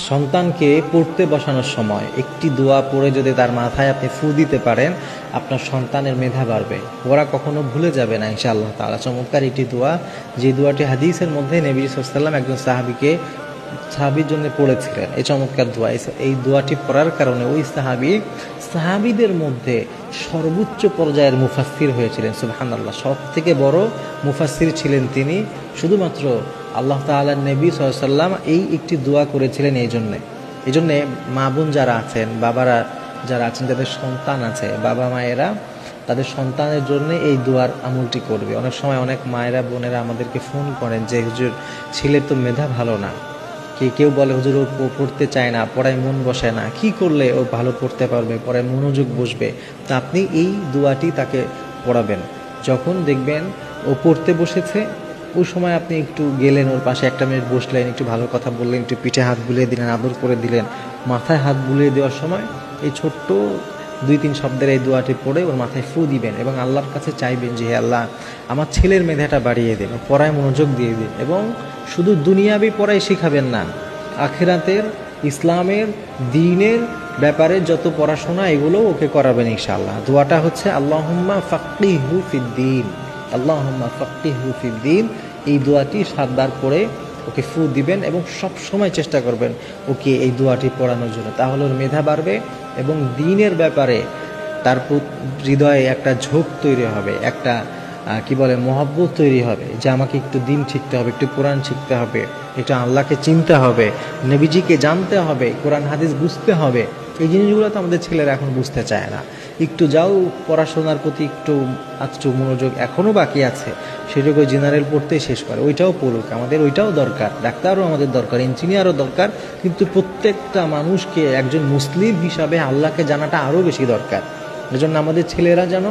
সন্তানকে পড়তে বসানোর সময় একটি দোয়া পড়ে যদি তার মাথায় আপনি ফু দিতে পারেন, আপনার সন্তানের মেধা বাড়বে, ওরা কখনো ভুলে যাবে না ইনশাআল্লাহ তাআলা। চমৎকার একটি দোয়া, যে দোয়াটি হাদিসের মধ্যে নবী সাল্লাল্লাহু আলাইহি ওয়াসাল্লাম একজন সাহাবীর জন্য পড়েছিলেন। এই চমৎকার দোয়া, এই দোয়াটি পড়ার কারণে ওই সাহাবীদের মধ্যে সর্বোচ্চ পর্যায়ের মুফাসসির হয়েছিলেন। সুবহানাল্লাহ, সব থেকে বড় মুফাসসির ছিলেন তিনি। শুধুমাত্র আল্লাহ তাআলার নবী সাল্লাল্লাহু আলাইহি ওয়াসাল্লাম এই একটি দোয়া করেছিলেন। এই জন্যে মা বোন যারা আছেন, বাবারা যারা আছেন, যাদের সন্তান আছে, বাবা মায়েরা তাদের সন্তানের জন্য এই দোয়ার আমলটি করবে। অনেক সময় অনেক মায়েরা বোনেরা আমাদেরকে ফোন করেন যে হুজুর, ছেলের তো মেধা ভালো না, কেউ বলে হুজুর ও পড়তে চায় না, পড়ায় মন বসে না, কি করলে ও ভালো পড়তে পারবে, পড়ায় মনোযোগ বসবে? তা আপনি এই দোয়াটি তাকে পড়াবেন। যখন দেখবেন ও পড়তে বসেছে, ওই সময় আপনি একটু গেলেন ওর পাশে, 1 মিনিট বসলেন, একটু ভালো কথা বললেন, একটু পিঠে হাত বুলিয়ে দিলেন, আদর করে দিলেন। মাথায় হাত বুলিয়ে দেওয়ার সময় এই ছোট্ট 2-3 শব্দের এই দোয়াটি পড়ে ওর মাথায় ফু দিবেন এবং আল্লাহর কাছে চাইবেন যে হে আল্লাহ, আমার ছেলের মেধাটা বাড়িয়ে দিন, পড়ায় মনোযোগ দিয়ে দিন। এবং শুধু দুনিয়াবি পড়াই শিখাবেন না, আখিরাতের, ইসলামের, দ্বীনের ব্যাপারে যত পড়াশোনা এগুলো ওকে করাবেন ইনশাআল্লাহ। দোয়াটা হচ্ছে আল্লাহুম্মা ফাক্কিহু ফিদ্দীন, আল্লাহুম্মা ফাক্কিহু ফিদ্দীন। এই দোয়াটি 7 বার পড়ে ওকে ফু দিবেন এবং সব সময় চেষ্টা করবেন ওকে এই দোয়াটি পড়ানোর জন্য। তাহলে ওর মেধা বাড়বে এবং দ্বীনের ব্যাপারে তার হৃদয়ে একটা ঝোঁক তৈরি হবে, একটা মহব্বত তৈরি হবে যে আমাকে একটু দিন শিখতে হবে, একটু কোরআন শিখতে হবে, একটু আল্লাহকে চিনতে হবে, নবীজিকে জানতে হবে, কোরআন হাদিস বুঝতে হবে। এই জিনিসগুলো তো আমাদের ছেলেরা এখন বুঝতে চায় না। একটু যাও পড়াশোনার প্রতি একটু মনোযোগ এখনও বাকি আছে, সেটুকু জেনারেল পড়তেই শেষ করে। ওইটাও পড়ুক, আমাদের ওইটাও দরকার, ডাক্তারও আমাদের দরকার, ইঞ্জিনিয়ারও দরকার, কিন্তু প্রত্যেকটা মানুষকে একজন মুসলিম হিসাবে আল্লাহকে জানাটা আরও বেশি দরকার। এজন্য আমাদের ছেলেরা যেন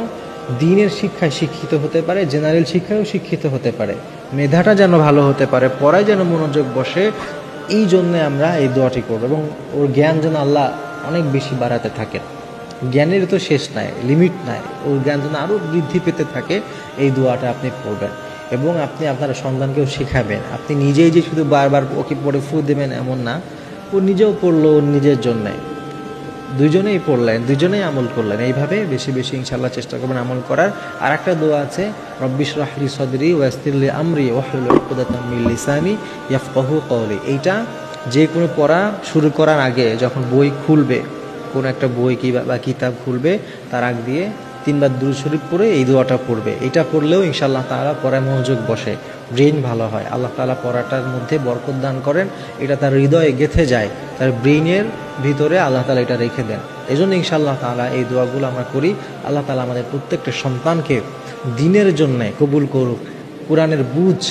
দ্বীনের শিক্ষায় শিক্ষিত হতে পারে, জেনারেল শিক্ষায়ও শিক্ষিত হতে পারে, মেধাটা যেন ভালো হতে পারে, পড়ায় যেন মনোযোগ বসে। এই জন্যে আমরা এই দোয়াটি করব এবং ওর জ্ঞান যেন আল্লাহ অনেক বেশি বাড়াতে থাকেন। জ্ঞানের তো শেষ নাই, লিমিট নাই, ওর জ্ঞান যেন আরও বৃদ্ধি পেতে থাকে। এই দোয়াটা আপনি পড়বেন এবং আপনি আপনার সন্তানকেও শেখাবেন। আপনি নিজেই যে শুধু বারবার ওকে পড়ে ফু দেবেন এমন না, ও নিজেও পড়লো ওর নিজের জন্যে, দুইজনেই পড়লেন, দুইজনেই আমল করলেন। এইভাবে বেশি বেশি ইনশাআল্লাহ চেষ্টা করবেন আমল করার। আর একটা দোয়া আছে, রব্বি ইশরাহ লি সদরি ওয়া ইয়াসসির লি আমরি ওয়াহলুল উকদাতাম মিন লিসানি ইয়াফকাহু কওলি। এইটা যে কোনো পড়া শুরু করার আগে, যখন বই খুলবে, কোনো একটা বই বা কিতাব খুলবে, তার আগ দিয়ে 3 বার দুরূদ শরীফ পড়ে এই দোয়াটা পড়বে। এটা পড়লেও ইনশাআল্লাহ তাআলা পড়ায় মনোযোগ বসে, ব্রেন ভালো হয়, আল্লাহ তাআলা পড়াটার মধ্যে বরকত দান করেন, এটা তার হৃদয়ে গেঁথে যায়, তার ব্রেইনের ভিতরে আল্লাহ তাআলা এটা রেখে দেন। এই জন্য ইনশাআল্লাহ তাআলা এই দোয়াগুলো আমরা করি। আল্লাহ তাআলা আমাদের প্রত্যেকটা সন্তানকে দ্বীনের জন্যে কবুল করুক। কোরআনের বুঝ,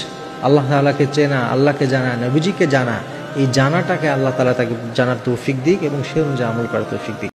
আল্লাহ তাআলাকে চেনা, আল্লাহকে জানা, নবীজিকে জানা, এই জানাটাকে আল্লাহ তাআলা তাকে জানার তৌফিক দিক এবং সে অনুযায়ী আমল করার তৌফিক দিক।